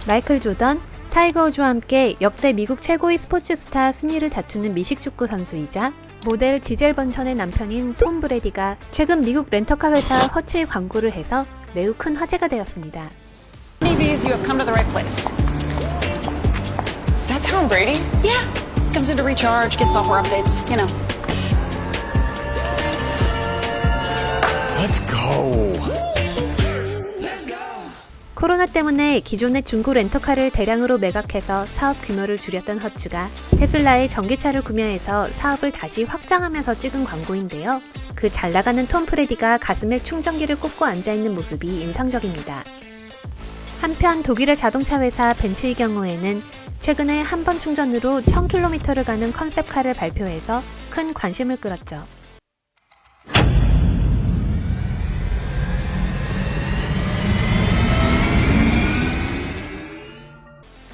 마이클 조던, 타이거 우즈와 함께 역대 미국 최고의 스포츠 스타 순위를 다투는 미식축구 선수이자 모델 지젤 번션의 남편인 톰 브레디가 최근 미국 렌터카 회사 허츠의 광고를 해서 매우 큰 화제가 되었습니다. Honeybs, you have come to the right place. Is that Tom Brady? Yeah. Comes in to recharge, get software updates, you know. Let's go. 코로나 때문에 기존의 중고 렌터카를 대량으로 매각해서 사업 규모를 줄였던 허츠가 테슬라의 전기차를 구매해서 사업을 다시 확장하면서 찍은 광고인데요. 그 잘나가는 톰 프레디가 가슴에 충전기를 꽂고 앉아있는 모습이 인상적입니다. 한편 독일의 자동차 회사 벤츠의 경우에는 최근에 한 번 충전으로 1000km를 가는 컨셉카를 발표해서 큰 관심을 끌었죠.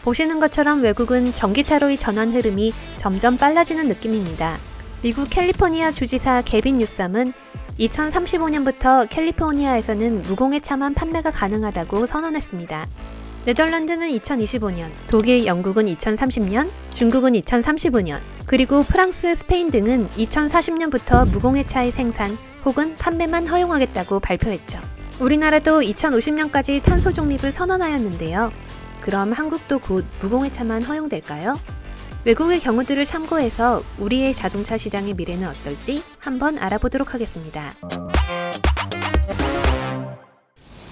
보시는 것처럼 외국은 전기차로의 전환 흐름이 점점 빨라지는 느낌입니다. 미국 캘리포니아 주지사 게빈 뉴섬은 2035년부터 캘리포니아에서는 무공해차만 판매가 가능하다고 선언했습니다. 네덜란드는 2025년, 독일, 영국은 2030년, 중국은 2035년, 그리고 프랑스, 스페인 등은 2040년부터 무공해차의 생산 혹은 판매만 허용하겠다고 발표했죠. 우리나라도 2050년까지 탄소 중립을 선언하였는데요. 그럼 한국도 곧 무공해차만 허용될까요? 외국의 경우들을 참고해서 우리의 자동차 시장의 미래는 어떨지 한번 알아보도록 하겠습니다.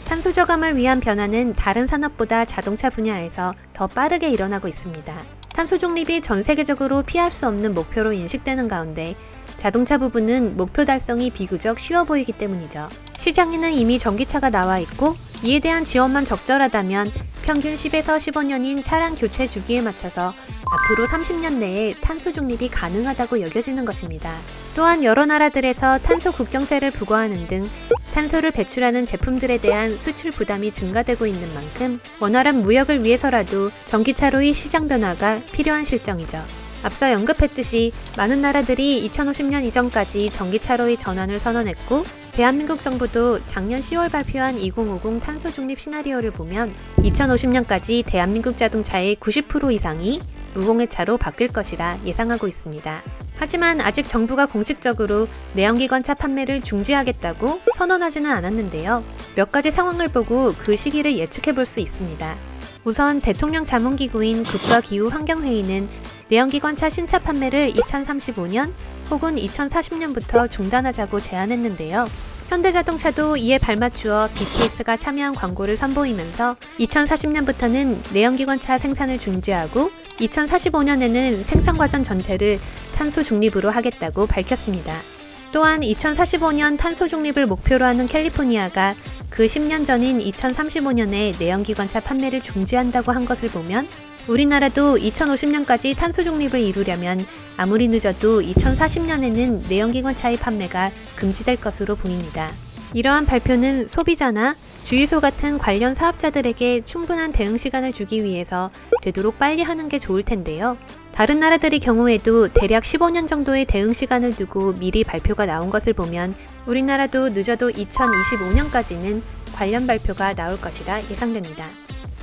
탄소 저감을 위한 변화는 다른 산업보다 자동차 분야에서 더 빠르게 일어나고 있습니다. 탄소 중립이 전 세계적으로 피할 수 없는 목표로 인식되는 가운데 자동차 부분은 목표 달성이 비교적 쉬워 보이기 때문이죠. 시장에는 이미 전기차가 나와 있고 이에 대한 지원만 적절하다면 평균 10에서 15년인 차량 교체 주기에 맞춰서 앞으로 30년 내에 탄소 중립이 가능하다고 여겨지는 것입니다. 또한 여러 나라들에서 탄소 국경세를 부과하는 등 탄소를 배출하는 제품들에 대한 수출 부담이 증가되고 있는 만큼 원활한 무역을 위해서라도 전기차로의 시장 변화가 필요한 실정이죠. 앞서 언급했듯이 많은 나라들이 2050년 이전까지 전기차로의 전환을 선언했고 대한민국 정부도 작년 10월 발표한 2050 탄소 중립 시나리오를 보면 2050년까지 대한민국 자동차의 90% 이상이 무공해차로 바뀔 것이라 예상하고 있습니다. 하지만 아직 정부가 공식적으로 내연기관차 판매를 중지하겠다고 선언하지는 않았는데요. 몇 가지 상황을 보고 그 시기를 예측해 볼 수 있습니다. 우선 대통령 자문기구인 국가기후환경회의는 내연기관차 신차 판매를 2035년 혹은 2040년부터 중단하자고 제안했는데요. 현대자동차도 이에 발맞추어 BTS가 참여한 광고를 선보이면서 2040년부터는 내연기관차 생산을 중지하고 2045년에는 생산 과정 전체를 탄소 중립으로 하겠다고 밝혔습니다. 또한 2045년 탄소 중립을 목표로 하는 캘리포니아가 그 10년 전인 2035년에 내연기관차 판매를 중지한다고 한 것을 보면 우리나라도 2050년까지 탄소 중립을 이루려면 아무리 늦어도 2040년에는 내연기관차의 판매가 금지될 것으로 보입니다. 이러한 발표는 소비자나 주유소 같은 관련 사업자들에게 충분한 대응 시간을 주기 위해서 되도록 빨리 하는 게 좋을 텐데요. 다른 나라들의 경우에도 대략 15년 정도의 대응 시간을 두고 미리 발표가 나온 것을 보면 우리나라도 늦어도 2025년까지는 관련 발표가 나올 것이라 예상됩니다.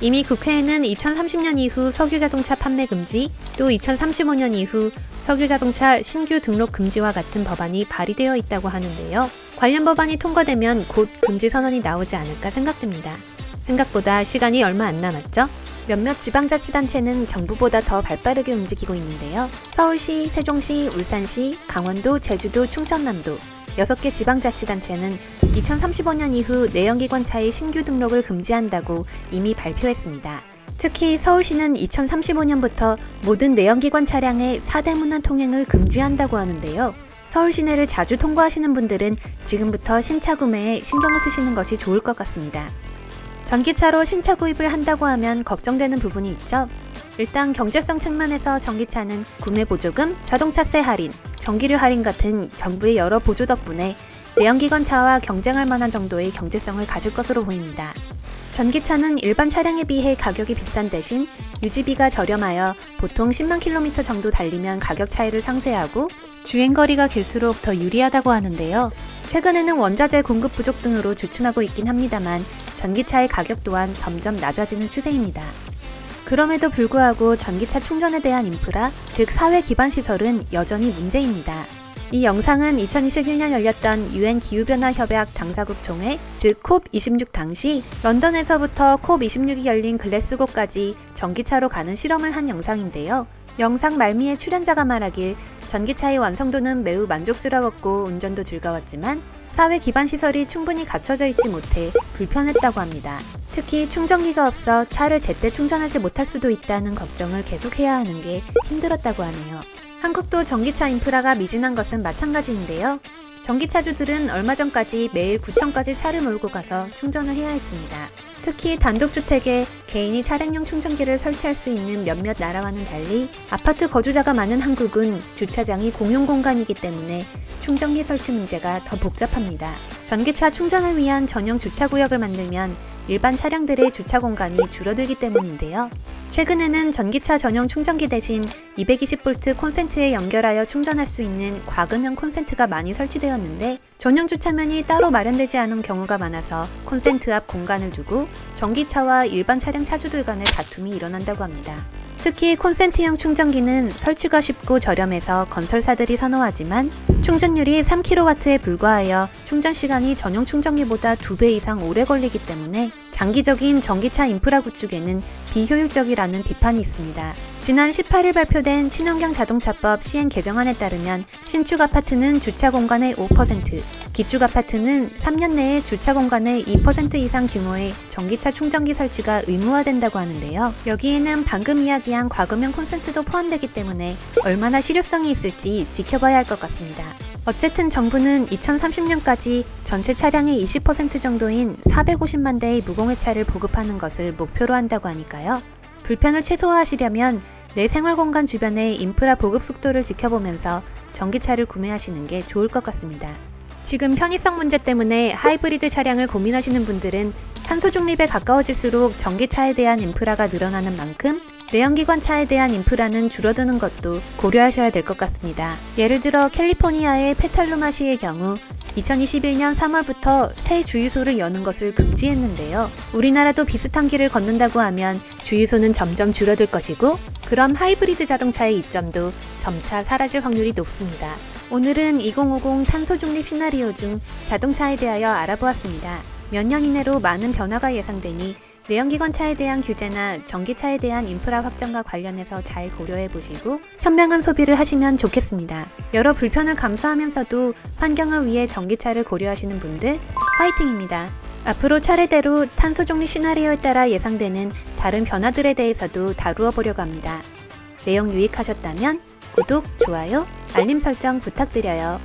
이미 국회에는 2030년 이후 석유자동차 판매 금지, 또 2035년 이후 석유자동차 신규 등록 금지와 같은 법안이 발의되어 있다고 하는데요. 관련 법안이 통과되면 곧 금지 선언이 나오지 않을까 생각됩니다. 생각보다 시간이 얼마 안 남았죠? 몇몇 지방자치단체는 정부보다 더 발빠르게 움직이고 있는데요. 서울시, 세종시, 울산시, 강원도, 제주도, 충청남도 6개 지방자치단체는 2035년 이후 내연기관차의 신규 등록을 금지한다고 이미 발표했습니다. 특히 서울시는 2035년부터 모든 내연기관 차량의 4대문화 통행을 금지한다고 하는데요. 서울 시내를 자주 통과하시는 분들은 지금부터 신차 구매에 신경을 쓰시는 것이 좋을 것 같습니다. 전기차로 신차 구입을 한다고 하면 걱정되는 부분이 있죠. 일단 경제성 측면에서 전기차는 구매 보조금, 자동차세 할인, 전기료 할인 같은 정부의 여러 보조 덕분에 내연기관차와 경쟁할 만한 정도의 경제성을 가질 것으로 보입니다. 전기차는 일반 차량에 비해 가격이 비싼 대신 유지비가 저렴하여 보통 10만 킬로미터 정도 달리면 가격 차이를 상쇄하고 주행거리가 길수록 더 유리하다고 하는데요. 최근에는 원자재 공급 부족 등으로 주춤하고 있긴 합니다만 전기차의 가격 또한 점점 낮아지는 추세입니다. 그럼에도 불구하고 전기차 충전에 대한 인프라, 즉 사회 기반 시설은 여전히 문제입니다. 이 영상은 2021년 열렸던 UN 기후변화 협약 당사국 총회, 즉 COP26 당시 런던에서부터 COP26이 열린 글래스고까지 전기차로 가는 실험을 한 영상인데요. 영상 말미에 출연자가 말하길 전기차의 완성도는 매우 만족스러웠고 운전도 즐거웠지만 사회 기반 시설이 충분히 갖춰져 있지 못해 불편했다고 합니다. 특히 충전기가 없어 차를 제때 충전하지 못할 수도 있다는 걱정을 계속해야 하는 게 힘들었다고 하네요. 한국도 전기차 인프라가 미진한 것은 마찬가지인데요. 전기차주들은 얼마 전까지 매일 구청까지 차를 몰고 가서 충전을 해야 했습니다. 특히 단독주택에 개인이 차량용 충전기를 설치할 수 있는 몇몇 나라와는 달리 아파트 거주자가 많은 한국은 주차장이 공용 공간이기 때문에 충전기 설치 문제가 더 복잡합니다. 전기차 충전을 위한 전용 주차구역을 만들면 일반 차량들의 주차 공간이 줄어들기 때문인데요. 최근에는 전기차 전용 충전기 대신 220V 콘센트에 연결하여 충전할 수 있는 과금형 콘센트가 많이 설치되었는데 전용 주차면이 따로 마련되지 않은 경우가 많아서 콘센트 앞 공간을 두고 전기차와 일반 차량 차주들 간의 다툼이 일어난다고 합니다. 특히 콘센트형 충전기는 설치가 쉽고 저렴해서 건설사들이 선호하지만 충전율이 3kW에 불과하여 충전 시간이 전용 충전기보다 2배 이상 오래 걸리기 때문에 장기적인 전기차 인프라 구축에는 비효율적이라는 비판이 있습니다. 지난 18일 발표된 친환경 자동차법 시행 개정안에 따르면 신축 아파트는 주차 공간의 5%, 기축 아파트는 3년 내에 주차 공간의 2% 이상 규모의 전기차 충전기 설치가 의무화된다고 하는데요. 여기에는 방금 이야기한 과금형 콘센트도 포함되기 때문에 얼마나 실효성이 있을지 지켜봐야 할 것 같습니다. 어쨌든 정부는 2030년까지 전체 차량의 20% 정도인 450만 대의 무공해차를 보급하는 것을 목표로 한다고 하니까요. 불편을 최소화하시려면 내 생활 공간 주변의 인프라 보급 속도를 지켜보면서 전기차를 구매하시는 게 좋을 것 같습니다. 지금 편의성 문제 때문에 하이브리드 차량을 고민하시는 분들은 탄소 중립에 가까워질수록 전기차에 대한 인프라가 늘어나는 만큼 내연기관차에 대한 인프라는 줄어드는 것도 고려하셔야 될 것 같습니다. 예를 들어 캘리포니아의 페탈루마시의 경우 2021년 3월부터 새 주유소를 여는 것을 금지했는데요. 우리나라도 비슷한 길을 걷는다고 하면 주유소는 점점 줄어들 것이고 그럼 하이브리드 자동차의 이점도 점차 사라질 확률이 높습니다. 오늘은 2050 탄소 중립 시나리오 중 자동차에 대하여 알아보았습니다. 몇 년 이내로 많은 변화가 예상되니 내연기관차에 대한 규제나 전기차에 대한 인프라 확장과 관련해서 잘 고려해 보시고 현명한 소비를 하시면 좋겠습니다. 여러 불편을 감수하면서도 환경을 위해 전기차를 고려하시는 분들 화이팅입니다. 앞으로 차례대로 탄소 중립 시나리오에 따라 예상되는 다른 변화들에 대해서도 다루어 보려고 합니다. 내용 유익하셨다면 구독, 좋아요, 알림 설정 부탁드려요.